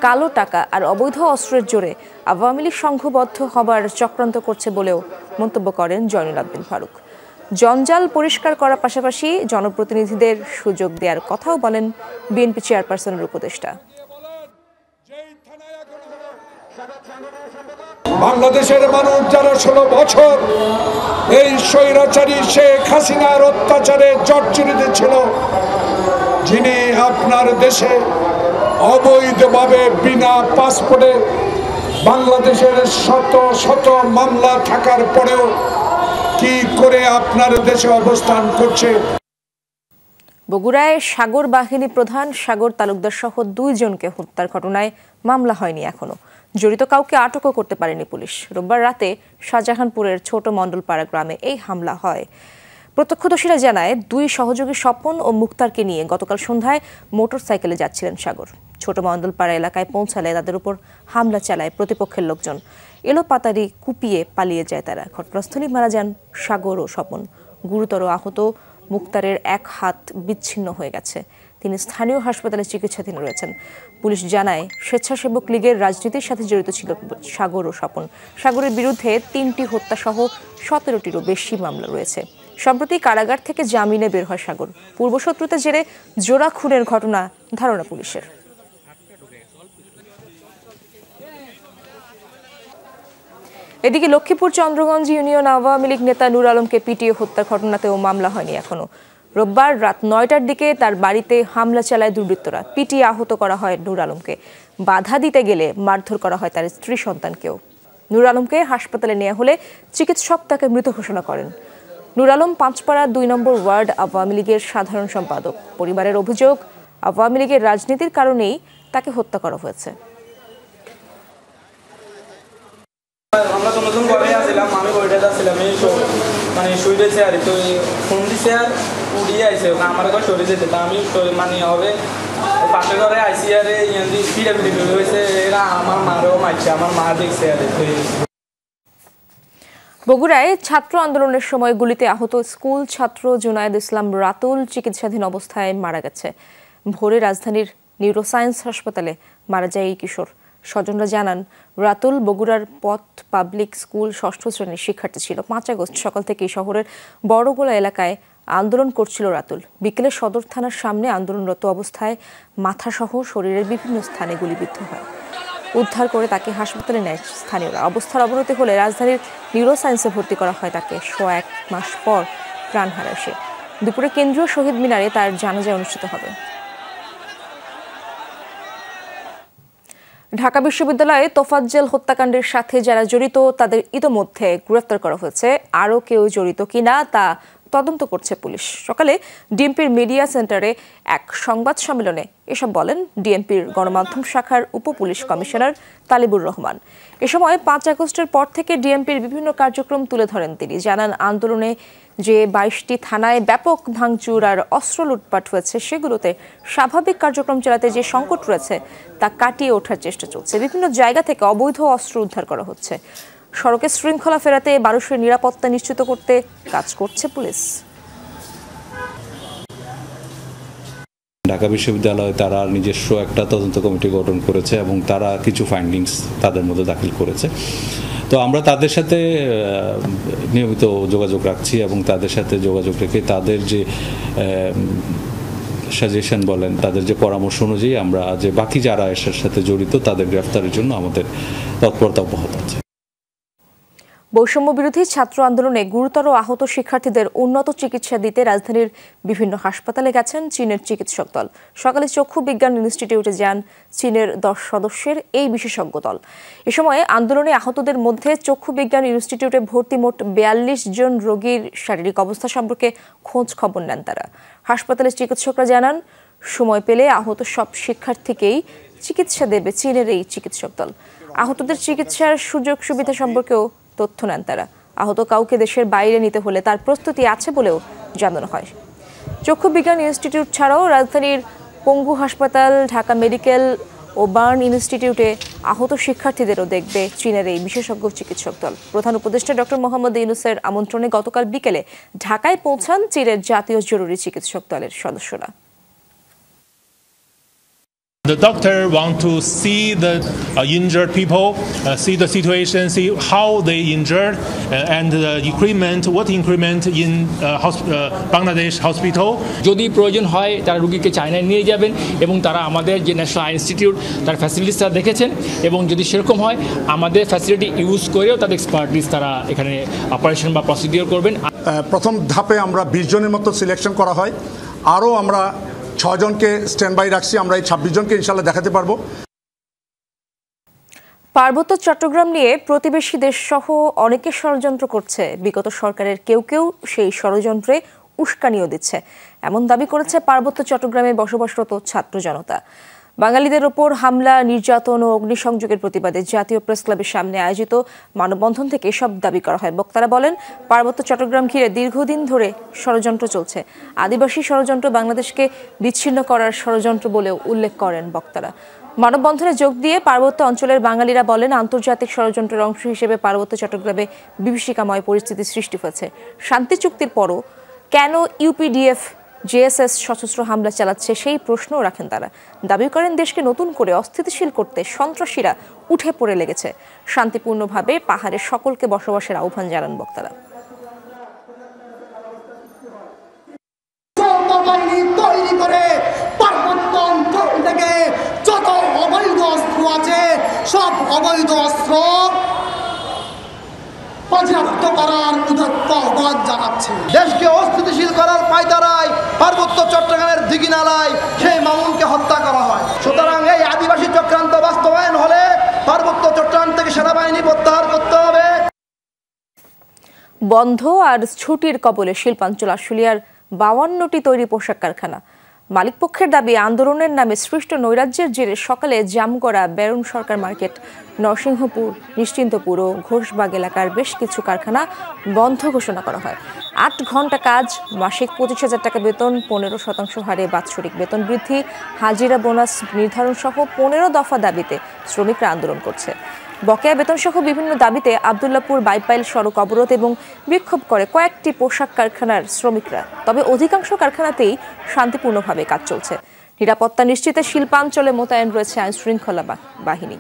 কালো টাকা আর অবৈধ অস্ত্রের জোরে আওয়ামী লীগ সংঘবদ্ধ হবার চক্রান্ত করছে বলেও মন্তব্য করেন জয়নুল আবেদিন ফারুক। জঞ্জাল পরিষ্কার করার পাশাপাশি জনপ্রতিনিধিদের সুযোগ দেওয়ার কথাও বলেন বিএনপি চেয়ারপারসনের উপদেষ্টা। বাংলাদেশের মানুষ যারা 16 বছর এই স্বৈরাচারী শেখ হাসিনার অত্যাচারে জর্জরিত ছিল, যিনি আপনার দেশে অবৈধভাবে বিনা পাসপোর্টে বাংলাদেশের শত শত মামলা থাকার পরেও কি করে আপনার দেশে অবস্থান করছে। বগুড়ায় সাগর বাহিনী প্রধান সাগর তালুকদার সহ 2 জনকে হত্যার ঘটনায় মামলা হয়নি এখনো। জড়িত কাউকে আটকও করতে পারেনি পুলিশ। রোববার রাতে শাহজাহানপুরের ছোট মণ্ডলপাড়া গ্রামে এই হামলা হয়। প্রত্যক্ষদর্শীরা জানায় 2 সহযোগী স্বপন ও মুক্তারকে নিয়ে গতকাল সন্ধ্যায় মোটরসাইকেলে যাচ্ছিলেন সাগর। ছোট মণ্ডলপাড়া এলাকায় পৌঁছালে তাদের উপর হামলা চালায় প্রতিপক্ষের লোকজন। এলোপাতাড়ি কুপিয়ে পালিয়ে যায় তারা। ঘটনাস্থলেই মারা যান সাগর ও স্বপন। গুরুতর আহত মুক্তারের এক হাত বিচ্ছিন্ন হয়ে গেছে। তিনি স্থানীয় হাসপাতালে চিকিৎসাধীন রয়েছেন। পুলিশ জানায়, স্বেচ্ছাসেবক লীগের রাজনীতির সাথে জড়িত ছিল সাগর ও স্বপন। সাগরের বিরুদ্ধে 3টি হত্যাসহ 17টিরও বেশি মামলা রয়েছে। সম্প্রতি কারাগার থেকে জামিনে বের হয় সাগর। পূর্বশত্রুতা জেরে জোড়া খুনের ঘটনা ধারণা পুলিশের। এদিকে লক্ষ্মীপুর চন্দ্রগঞ্জ ইউনিয়ন আওয়ামী লীগ নেতা নূর আলমকে পিটিয়ে হত্যার ঘটনাতেও মামলা হয়নি এখনো। রোববার রাত 9টার দিকে তার বাড়িতে হামলা চালায় দুর্বৃত্তরা। পিটিয়ে আহত করা হয় নূর আলমকে। বাধা দিতে গেলে মারধর করা হয় তার স্ত্রী সন্তানকেও। নূর আলমকে হাসপাতালে নেওয়া হলে চিকিৎসক তাকে মৃত ঘোষণা করেন। নূর আলম পাঁচপাড়া 2 নম্বর ওয়ার্ড আওয়ামী লীগের সাধারণ সম্পাদক। পরিবারের অভিযোগ, আওয়ামী লীগের রাজনীতির কারণেই তাকে হত্যা করা হয়েছে। আমরা তো নতুন ঘরে আসছিলাম, আমি বইটা যাচ্ছিলাম, এই মানে শুয়েছে আর তো ফোন দিছে আর উড়িয়ে আইসে আমার ঘর সরে যেতে। তা আমি মানে হবে পাশে ঘরে আইসি আর পিড়ে হয়েছে, এরা আমার মারও মারছে, আমার মা দেখছে আর। বগুড়ায় ছাত্র আন্দোলনের সময় গুলিতে আহত স্কুল ছাত্র জুনায়েদ ইসলাম রাতুল চিকিৎসাধীন অবস্থায় মারা গেছে। ভোরে রাজধানীর নিউরোসায়েন্স হাসপাতালে মারা যায় এই কিশোর। স্বজনরা জানান, রাতুল বগুড়ার পথ পাবলিক স্কুল 6ষ্ঠ শ্রেণীর শিক্ষার্থী ছিল। 5 আগস্ট সকাল থেকেই শহরের বড়গোলা এলাকায় আন্দোলন করছিল রাতুল। বিকেলে সদর থানার সামনে আন্দোলনরত অবস্থায় মাথাসহ শরীরের বিভিন্ন স্থানে গুলিবিদ্ধ হয়। উদ্ধার করে তাকে হাসপাতালে নেয় স্থানীয়রা। অবস্থার অবনতি হলে রাজধানীর নিউরোসায়েন্সে ভর্তি করা হয় তাকে। 1 মাস পর প্রাণ হারায় সে। দুপুরে কেন্দ্রীয় শহীদ মিনারে তার জানাজা অনুষ্ঠিত হবে। ঢাকা বিশ্ববিদ্যালয়ে তোফাজ্জল হত্যাকাণ্ডের সাথে যারা জড়িত তাদের ইতোমধ্যে গ্রেফতার করা হয়েছে। আরও কেউ জড়িত কিনা তা তদন্ত করছে পুলিশ। সকালে ডিএমপির মিডিয়া সেন্টারে এক সংবাদ সম্মেলনে এসব বলেন ডিএমপির গণমাধ্যম শাখার উপপুলিশ কমিশনার তালিবুর রহমান। এ সময় 5 আগস্টের পর থেকে ডিএমপির বিভিন্ন কার্যক্রম তুলে ধরেন তিনি। জানান, আন্দোলনে যে 22টি থানায় ব্যাপক ভাঙচুর আর অস্ত্র লুটপাট হয়েছে, সেগুলোতে স্বাভাবিক কার্যক্রম চালাতে যে সংকট রয়েছে তা কাটিয়ে ওঠার চেষ্টা চলছে। বিভিন্ন জায়গা থেকে অবৈধ অস্ত্র উদ্ধার করা হচ্ছে। সড়কে শৃঙ্খলা ফেরাতে মানুষের নিরাপত্তা নিশ্চিত করতে কাজ করছে পুলিশ। ঢাকা বিশ্ববিদ্যালয় তারা নিজস্ব একটা তদন্ত কমিটি গঠন করেছে এবং তারা কিছু ফাইন্ডিংস তাদের মধ্যে দাখিল করেছে। তো আমরা তাদের সাথে নিয়মিত যোগাযোগ রাখছি এবং তাদের সাথে যোগাযোগ রেখে তাদের যে সাজেশন বলেন, তাদের যে পরামর্শ অনুযায়ী আমরা যে বাকি যারা এর সাথে জড়িত তাদের গ্রেফতারের জন্য আমাদের তৎপরতা অব্যাহত আছে। বৈষম্য বিরোধী ছাত্র আন্দোলনে গুরুতর আহত শিক্ষার্থীদের উন্নত চিকিৎসা দিতে রাজধানীর বিভিন্ন হাসপাতালে গেছেন চীনের চিকিৎসক দল। সকালে চক্ষু বিজ্ঞান ইনস্টিটিউটে যান চীনের 10 সদস্যের এই বিশেষজ্ঞ দল। এ সময় আন্দোলনে আহতদের মধ্যে চক্ষু বিজ্ঞান ইনস্টিটিউটে ভর্তি মোট 42 জন রোগীর শারীরিক অবস্থা সম্পর্কে খোঁজ খবর নেন তারা। হাসপাতালের চিকিৎসকরা জানান, সময় পেলে আহত সব শিক্ষার্থীকেই চিকিৎসা দেবে চীনের এই চিকিৎসক দল। আহতদের চিকিৎসার সুযোগ সুবিধা সম্পর্কেও তথ্য নেন তারা। আহত কাউকে দেশের বাইরে নিতে হলে তার প্রস্তুতি আছে বলেও জানানো হয়। চক্ষু বিজ্ঞান ইনস্টিটিউট ছাড়াও রাজধানীর পঙ্গু হাসপাতাল, ঢাকা মেডিকেল ও বার্ন ইনস্টিটিউটে আহত শিক্ষার্থীদেরও দেখবে চীনের এই বিশেষজ্ঞ চিকিৎসক দল। প্রধান উপদেষ্টা ডক্টর মোহাম্মদ ইউনূসের আমন্ত্রণে গতকাল বিকেলে ঢাকায় পৌঁছান চীনের জাতীয় জরুরি চিকিৎসক দলের সদস্যরা। The doctor want to see the injured people, see the situation, see how they injured, and the increment, what increment in Bangladesh hospital. যদি প্রয়োজন হয় তারা রোগীকে চায়নায় নিয়ে যাবেন এবং তারা আমাদের যে ন্যাশনাল আই ইনস্টিটিউট তার ফ্যাসিলিটিস তারা দেখেছেন এবং যদি সেরকম হয় আমাদের ফ্যাসিলিটি ইউজ করেও তাদের এক্সপার্টিস তারা এখানে অপারেশন বা প্রসিডিওর করবেন। প্রথম ধাপে আমরা 20 জনের মতো সিলেকশন করা হয়, আরও আমরা 6 জনকে স্ট্যান্ড বাই রাখছি। আমরা এই 26 জনকে ইনশাআল্লাহ দেখাতে পারবো। পার্বত্য চট্টগ্রাম নিয়ে প্রতিবেশী দেশ সহ অনেকে ষড়যন্ত্র করছে। বিগত সরকারের কেউ কেউ সেই ষড়যন্ত্রে উস্কানিও দিচ্ছে, এমন দাবি করেছে পার্বত্য চট্টগ্রামে বসবাসরত ছাত্র জনতা। বাঙালিদের ওপর হামলা, নির্যাতন ও অগ্নিসংযোগের প্রতিবাদে জাতীয় প্রেস ক্লাবের সামনে আয়োজিত মানববন্ধন থেকে এসব দাবি করা হয়। বক্তারা বলেন, পার্বত্য চট্টগ্রাম ঘিরে দীর্ঘদিন ধরে ষড়যন্ত্র চলছে। আদিবাসী ষড়যন্ত্র বাংলাদেশকে বিচ্ছিন্ন করার ষড়যন্ত্র বলেও উল্লেখ করেন বক্তারা। মানববন্ধনে যোগ দিয়ে পার্বত্য অঞ্চলের বাঙালিরা বলেন, আন্তর্জাতিক ষড়যন্ত্রের অংশ হিসেবে পার্বত্য চট্টগ্রামে বিভীষিকাময় পরিস্থিতি সৃষ্টি হয়েছে। শান্তি চুক্তির পরও কেন ইউপিডিএফ জেএসএস সশস্ত্র হামলা চালাচ্ছে সেই প্রশ্নও রাখেন তারা। দাবি করেন, দেশকে নতুন করে অস্থিতিশীল করতে সন্ত্রাসীরা উঠে পড়ে লেগেছে। শান্তিপূর্ণভাবে পাহাড়ের সকলকে বসবাসের আহ্বান জানান বক্তারা। তৈরি করে পার্বত্য অঞ্চল থেকে যত অবৈধ অস্ত্র আছে সব অবৈধ অস্ত্র বাজেয়াপ্ত করার উদাত্ত আহ্বান জানাচ্ছে। দেশকে অস্থিতিশীল করার পায়তারায় পার্বত্য চট্টগ্রামের দিঘিনালায় সেই মামুনকে হত্যা করা হয়। সুতরাং এই আদিবাসী চক্রান্ত বাস্তবায়ন হলে পার্বত্য চট্টগ্রাম থেকে সেনাবাহিনী প্রত্যাহার করতে হবে। বন্ধ আর ছুটির কবলে শিল্পাঞ্চল আশুলিয়ার 52টি তৈরি পোশাক কারখানা। মালিকপক্ষের দাবি, আন্দোলনের নামে সৃষ্ট নৈরাজ্যের জেরে সকালে জামগড়া, বেরুন সরকার মার্কেট, নরসিংহপুর, নিশ্চিন্তপুর ও ঘোষবাগ এলাকার বেশ কিছু কারখানা বন্ধ ঘোষণা করা হয়। 8 ঘন্টা কাজ, মাসিক 25,000 টাকা বেতন, 15% হারে বাৎসরিক বেতন বৃদ্ধি, হাজিরা বোনাস নির্ধারণ সহ 15 দফা দাবিতে শ্রমিকরা আন্দোলন করছে। বকেয়া বেতন সহ বিভিন্ন দাবিতে আব্দুল্লাহপুর বাইপাইল সড়ক অবরোধ এবং বিক্ষোভ করে কয়েকটি পোশাক কারখানার শ্রমিকরা। তবে অধিকাংশ কারখানাতেই শান্তিপূর্ণভাবে কাজ চলছে। নিরাপত্তা নিশ্চিতে শিল্পাঞ্চলে মোতায়েন রয়েছে আইন শৃঙ্খলা বাহিনী।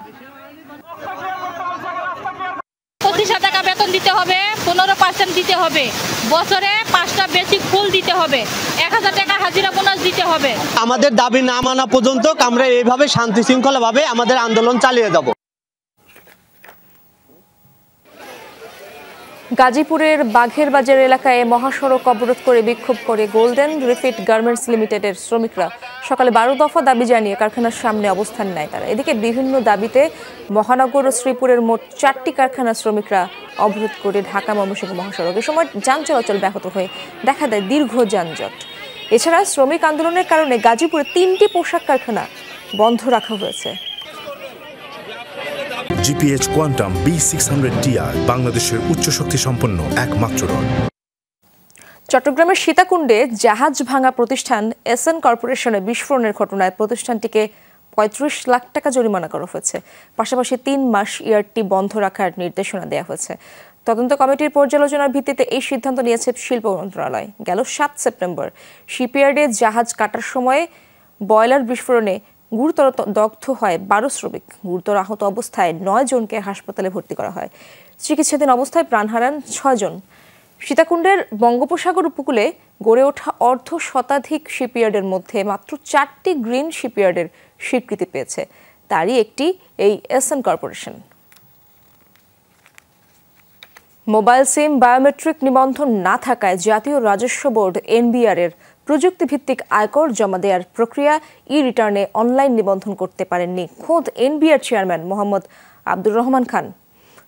25,000 টাকা বেতন দিতে হবে, 15% দিতে হবে, বছরে 5টা বেসিক ফুল দিতে হবে, 1000 টাকা হাজিরা বোনাস দিতে হবে। আমাদের দাবি না মানা পর্যন্ত আমরা এইভাবে শান্তি শৃঙ্খলাভাবে আমাদের আন্দোলন চালিয়ে যাব। গাজীপুরের বাঘের বাজার এলাকায় মহাসড়ক অবরোধ করে বিক্ষোভ করে গোল্ডেন রিফিট গার্মেন্টস লিমিটেডের শ্রমিকরা। সকালে 12 দফা দাবি জানিয়ে কারখানার সামনে অবস্থান নেয় তারা। এদিকে বিভিন্ন দাবিতে মহানগর ও শ্রীপুরের মোট 4টি কারখানার শ্রমিকরা অবরোধ করে ঢাকা ময়মনসিংহ মহাসড়ক। এ সময় যান চলাচল ব্যাহত হয়ে দেখা দেয় দীর্ঘ যানজট। এছাড়া শ্রমিক আন্দোলনের কারণে গাজীপুরে 3টি পোশাক কারখানা বন্ধ রাখা হয়েছে। জিপিএইচ কোয়ান্টাম B600TR বাংলাদেশের উচ্চ শক্তি সম্পন্ন একমাত্র রড। চট্টগ্রামের সীতাকুণ্ডে জাহাজ ভাঙা প্রতিষ্ঠান এসএন কর্পোরেশনে বিস্ফোরণের ঘটনায় প্রতিষ্ঠানটিকে 35 লাখ টাকা জরিমানা করা হয়েছে। পাশাপাশি 3 মাস ইয়ার্ডটি বন্ধ রাখার নির্দেশনা দেওয়া হয়েছে। তদন্ত কমিটির পর্যালোচনার ভিত্তিতে এই সিদ্ধান্ত নিয়েছে শিল্প মন্ত্রণালয়। গেল 7 সেপ্টেম্বর শিপইয়ার্ডে জাহাজ কাটার সময় বয়লার বিস্ফোরণে গুরুতর দগ্ধ হয় 12 শ্রমিক। গুরুতর আহত অবস্থায় 9 জনকে হাসপাতালে ভর্তি করা হয়। চিকিৎসাধীন অবস্থায় প্রাণ হারান 6 জন। সীতাকুণ্ডের বঙ্গোপসাগর উপকূলে গড়ে ওঠা অর্ধ শতাধিক শিপইয়ার্ডের মধ্যে মাত্র 4টি গ্রিন শিপইয়ার্ডের স্বীকৃতি পেয়েছে। তারই একটি এই SN corporation. Mobile SIM biometric নিবন্ধন না থাকায় জাতীয় রাজস্ব বোর্ড এনবিআর এর প্রযুক্তিভিত্তিক আয়কর জমা দেওয়ার প্রক্রিয়া ই রিটার্নে অনলাইন নিবন্ধন করতে পারেননি খোদ এনবিআর চেয়ারম্যান মোহাম্মদ আব্দুর রহমান খান।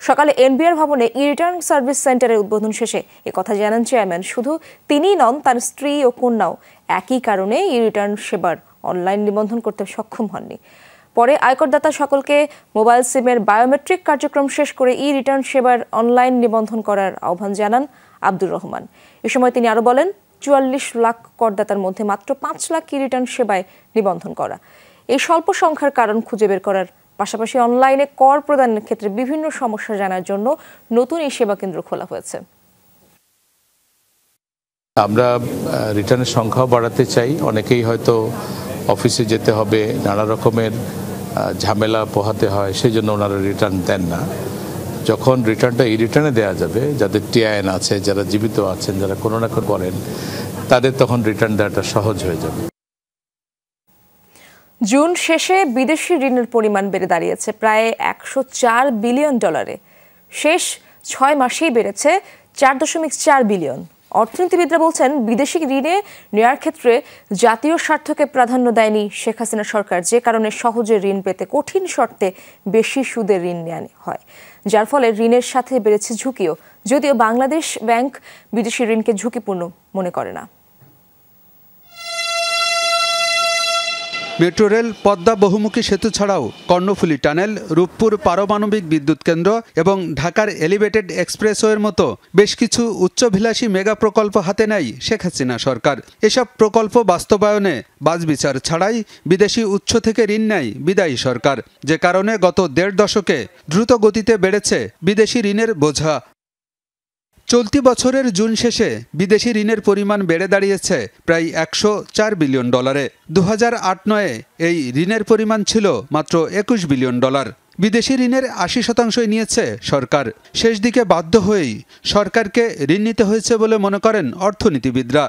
সকালে এনবিআর ভবনে ই রিটার্ন সার্ভিস সেন্টারের উদ্বোধন শেষে একথা জানান চেয়ারম্যান। শুধু তিনিই নন, তার স্ত্রী ও কন্যাও একই কারণে ই রিটার্ন সেবার অনলাইন নিবন্ধন করতে সক্ষম হননি। পরে আয়করদাতা সকলকে মোবাইল সিমের বায়োমেট্রিক কার্যক্রম শেষ করে ই রিটার্ন সেবার অনলাইন নিবন্ধন করার আহ্বান জানান আব্দুর রহমান। এ সময় তিনি আরও বলেন, 44 লাখ করদাতার মধ্যে মাত্র 5 লাখ ই রিটার্ন সেবায় নিবন্ধন করা। এই স্বল্প সংখ্যার কারণ খুঁজে বের করার পাশাপাশি অনলাইনে কর প্রদানের ক্ষেত্রে বিভিন্ন সমস্যা জানার জন্য নতুন এই সেবা কেন্দ্র খোলা হয়েছে। আমরা রিটার্নের সংখ্যাও বাড়াতে চাই। অনেকেই হয়তো অফিসে যেতে হবে, নানা রকমের ঝামেলা পোহাতে হয়, সেই জন্য ওনারা রিটার্ন দেন না। যখন রিটার্নটা এই রিটার্নে দেওয়া যাবে, যাদের টিআইএন আছে, যারা জীবিত আছেন, যারা কোনো না কোনো করেন, তাদের তখন রিটার্ন দেওয়াটা সহজ হয়ে যাবে। জুন শেষে বিদেশি ঋণের পরিমাণ বেড়ে দাঁড়িয়েছে প্রায় $104 বিলিয়ন। শেষ 6 মাসেই বেড়েছে 4.4 বিলিয়ন। অর্থনীতিবিদরা বলছেন, বিদেশি ঋণে নেওয়ার ক্ষেত্রে জাতীয় স্বার্থকে প্রাধান্য দেয়নি শেখ হাসিনা সরকার, যে কারণে সহজে ঋণ পেতে কঠিন শর্তে বেশি সুদে ঋণ নেওয়া হয়, যার ফলে ঋণের সাথে বেড়েছে ঝুঁকিও। যদিও বাংলাদেশ ব্যাংক বিদেশি ঋণকে ঝুঁকিপূর্ণ মনে করে না। মেট্রো রেল, পদ্মা বহুমুখী সেতু ছাড়াও কর্ণফুলী টানেল, রূপপুর পারমাণবিক বিদ্যুৎ কেন্দ্র এবং ঢাকার এলিভেটেড এক্সপ্রেসওয়ের মতো বেশ কিছু উচ্চভিলাষী মেগা প্রকল্প হাতে নেয় শেখ হাসিনা সরকার। এসব প্রকল্প বাস্তবায়নে বাছবিচার ছাড়াই বিদেশি উৎস থেকে ঋণ নেয় বিদায়ী সরকার, যে কারণে গত 1.5 দশকে দ্রুত গতিতে বেড়েছে বিদেশি ঋণের বোঝা। চলতি বছরের জুন শেষে বিদেশি ঋণের পরিমাণ বেড়ে দাঁড়িয়েছে প্রায় $104 বিলিয়ন। 2008-09 এই ঋণের পরিমাণ ছিল মাত্র $21 বিলিয়ন। বিদেশি ঋণের 80% নিয়েছে সরকার। শেষ দিকে বাধ্য হয়েই সরকারকে ঋণ নিতে হয়েছে বলে মনে করেন অর্থনীতিবিদরা।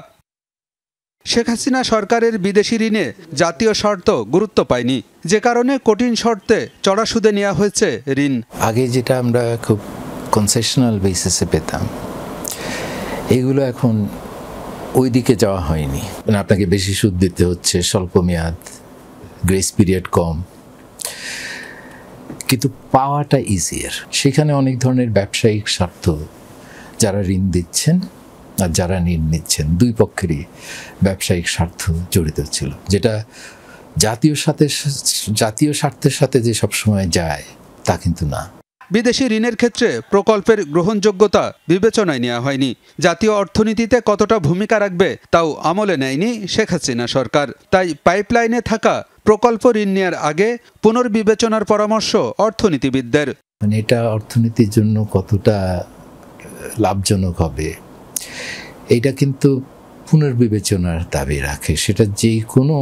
শেখ হাসিনা সরকারের বিদেশি ঋণে জাতীয় শর্ত গুরুত্ব পায়নি, যে কারণে কঠিন শর্তে চড়া সুদে নেওয়া হয়েছে ঋণ। আগে যেটা আমরা খুব কনসেশনাল বেসিসে পেতাম, এগুলো এখন ওই দিকে যাওয়া হয়নি। মানে আপনাকে বেশি সুদ দিতে হচ্ছে, স্বল্প মেয়াদ, গ্রেস পিরিয়ড কম, কিন্তু পাওয়াটা ইজিয়ার। সেখানে অনেক ধরনের ব্যবসায়িক স্বার্থ যারা ঋণ দিচ্ছেন আর যারা ঋণ নিচ্ছেন, দুই পক্ষেরই ব্যবসায়িক স্বার্থ জড়িত ছিল, যেটা জাতীয় স্বার্থের সাথে যে সবসময় যায় তা কিন্তু না। বিদেশি ঋণের ক্ষেত্রে প্রকল্পের গ্রহণযোগ্যতা বিবেচনায় নেওয়া হয়নি। জাতীয় অর্থনীতিতে কতটা ভূমিকা রাখবে তাও আমলে নেয়নি শেখ হাসিনা সরকার। তাই পাইপলাইনে থাকা প্রকল্প ঋণ নেওয়ার আগে পুনর্বিবেচনার পরামর্শ অর্থনীতিবিদদের। মানে এটা অর্থনীতির জন্য কতটা লাভজনক হবে, এইটা কিন্তু পুনর্বিবেচনার দাবি রাখে। সেটা যে কোনো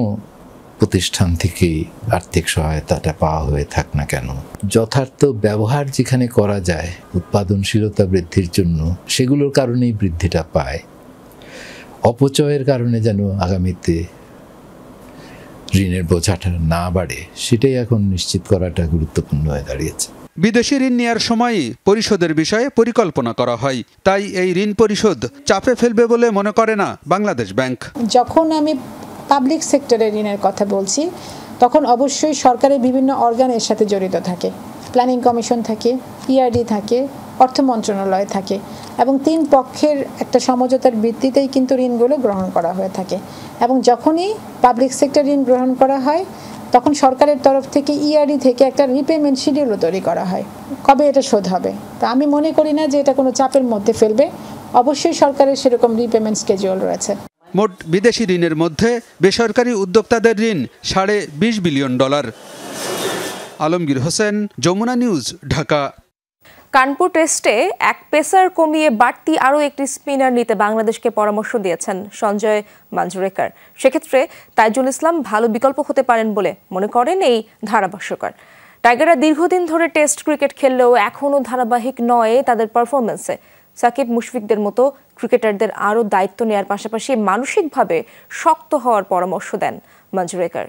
প্রতিষ্ঠান থেকে আর্থিক সহায়তাটা পাওয়া হয়ে থাক না কেন, যথার্থ ব্যবহার যেখানে করা যায় উৎপাদনশীলতা বৃদ্ধির জন্য, সেগুলোর কারণেই বৃদ্ধিটা পায়। অপচয়ের কারণে যেন আগামীতে ঋণের বোঝাটা না বাড়ে, সেটাই এখন নিশ্চিত করাটা গুরুত্বপূর্ণ হয়ে দাঁড়িয়েছে। বিদেশি ঋণ নেওয়ার সময়ই পরিশোধের বিষয়ে পরিকল্পনা করা হয়, তাই এই ঋণ পরিশোধ চাপে ফেলবে বলে মনে করে না বাংলাদেশ ব্যাংক। যখন আমি পাবলিক সেক্টরের ঋণের কথা বলছি, তখন অবশ্যই সরকারের বিভিন্ন অর্গান এর সাথে জড়িত থাকে। প্ল্যানিং কমিশন থাকে, ইআরডি থাকে, অর্থ মন্ত্রণালয় থাকে, এবং 3 পক্ষের একটা সমঝোতার ভিত্তিতেই কিন্তু ঋণগুলো গ্রহণ করা হয়ে থাকে। এবং যখনই পাবলিক সেক্টর ঋণ গ্রহণ করা হয়, তখন সরকারের তরফ থেকে ইআরডি থেকে একটা রিপেমেন্ট শিডিউলও তৈরি করা হয়, কবে এটা শোধ হবে। তো আমি মনে করি না যে এটা কোনো চাপের মধ্যে ফেলবে। অবশ্যই সরকারের সেরকম রিপেমেন্ট স্কেজুয়াল রয়েছে। মোট বিদেশি ঋণের মধ্যে বেসরকারি উদ্যোক্তাদের ঋণ $20 বিলিয়ন। আলমগীর হোসেন, যমুনা নিউজ, ঢাকা। কানপুর টেস্টে এক পেসার কমিয়ে বাড়তি আরও একটি স্পিনার নিতে বাংলাদেশকে পরামর্শ দিয়েছেন সঞ্জয় মাঞ্জরেকর। সেক্ষেত্রে তাইজুল ইসলাম ভালো বিকল্প হতে পারেন বলে মনে করেন এই ধারাভাষ্যকার। টাইগাররা দীর্ঘদিন ধরে টেস্ট ক্রিকেট খেললেও এখনও ধারাবাহিক নয় তাদের পারফরমেন্সে। সাকিব মুশফিকদের মতো ক্রিকেটারদের আরও দায়িত্ব নেওয়ার পাশাপাশি মানসিকভাবে শক্ত হওয়ার পরামর্শ দেন মাঞ্জরেকর।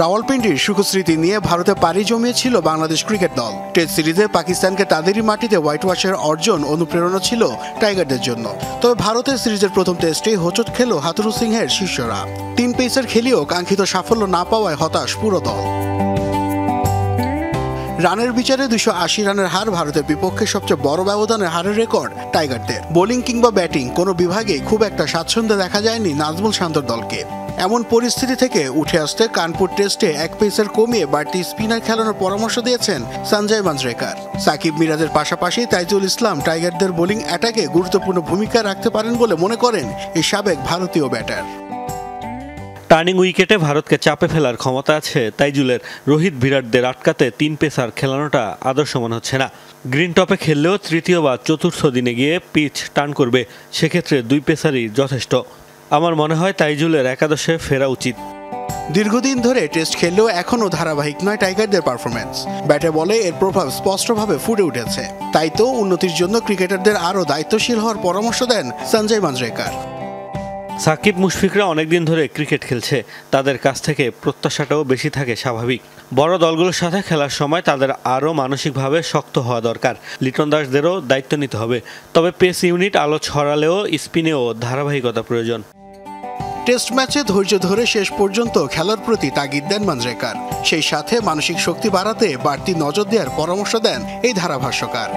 রাওয়ালপিন্ডির সুখস্মৃতি নিয়ে ভারতে পাড়ি জমিয়েছিল বাংলাদেশ ক্রিকেট দল। টেস্ট সিরিজে পাকিস্তানকে তাদেরই মাটিতে হোয়াইট ওয়াশের অর্জন অনুপ্রেরণা ছিল টাইগারদের জন্য। তবে ভারতের সিরিজের প্রথম টেস্টে হোঁচট খেল হাথুরু সিংহের শিষ্যরা। 3 পেসার খেলিয়েও কাঙ্ক্ষিত সাফল্য না পাওয়ায় হতাশ পুরো দল। রানের বিচারে 280 রানের হার ভারতের বিপক্ষে সবচেয়ে বড় ব্যবধানের হারের রেকর্ড টাইগারদের। বোলিং কিংবা ব্যাটিং কোনো বিভাগে খুব একটা স্বাচ্ছন্দ্যে দেখা যায়নি নাজমুল শান্তর দলকে। এমন পরিস্থিতি থেকে উঠে আসতে কানপুর টেস্টে এক পেসার কমিয়ে বাড়তি স্পিনার খেলানোর পরামর্শ দিয়েছেন সঞ্জয় মাঞ্জরেকর। সাকিব মিরাজের পাশাপাশি তাইজুল ইসলাম টাইগারদের বোলিং অ্যাটাকে গুরুত্বপূর্ণ ভূমিকা রাখতে পারেন বলে মনে করেন এই সাবেক ভারতীয় ব্যাটার। টার্নিং উইকেটে ভারতকে চাপে ফেলার ক্ষমতা আছে তাইজুলের। রোহিত বিরাটদের আটকাতে 3 পেসার খেলানোটা আদর্শ মনে হচ্ছে না। গ্রিন টপে খেললেও তৃতীয় বা চতুর্থ দিনে গিয়ে পিচ টার্ন করবে, সেক্ষেত্রে 2 পেসারই যথেষ্ট। আমার মনে হয় তাইজুলের একাদশে ফেরা উচিত। দীর্ঘদিন ধরে টেস্ট খেললেও এখনও ধারাবাহিক নয় টাইগারদের পারফরমেন্স। ব্যাটে বলে এর প্রভাব স্পষ্টভাবে ফুটে উঠেছে। তাই তো উন্নতির জন্য ক্রিকেটারদের আরও দায়িত্বশীল হওয়ার পরামর্শ দেন সঞ্জয় মাঞ্জরেকার। সাকিব মুশফিকরা অনেকদিন ধরে ক্রিকেট খেলছে, তাদের কাছ থেকে প্রত্যাশাটাও বেশি থাকে স্বাভাবিক। বড় দলগুলোর সাথে খেলার সময় তাদের আরও মানসিকভাবে শক্ত হওয়া দরকার। লিটন দাসদেরও দায়িত্ব নিতে হবে। তবে পেস ইউনিট আলো ছড়ালেও স্পিনেও ধারাবাহিকতা প্রয়োজন। টেস্ট ম্যাচে ধৈর্য ধরে শেষ পর্যন্ত খেলার প্রতি তাগিদ দেন মাঞ্জরেকার। সেই সাথে মানসিক শক্তি বাড়াতে বাড়তি নজর দেওয়ার পরামর্শ দেন এই ধারাভাষ্যকার।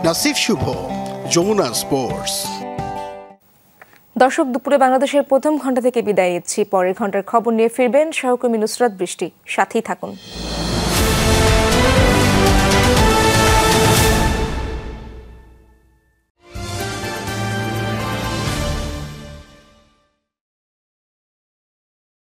নাসিফ শুভ, যমুনা স্পোর্টস। দর্শক, দুপুরে বাংলাদেশের প্রথম ঘন্টা থেকে বিদায় নিচ্ছি। পরের ঘন্টার খবর নিয়ে ফিরবেন সহকর্মী নুসরাত বৃষ্টি। সাথেই থাকুন।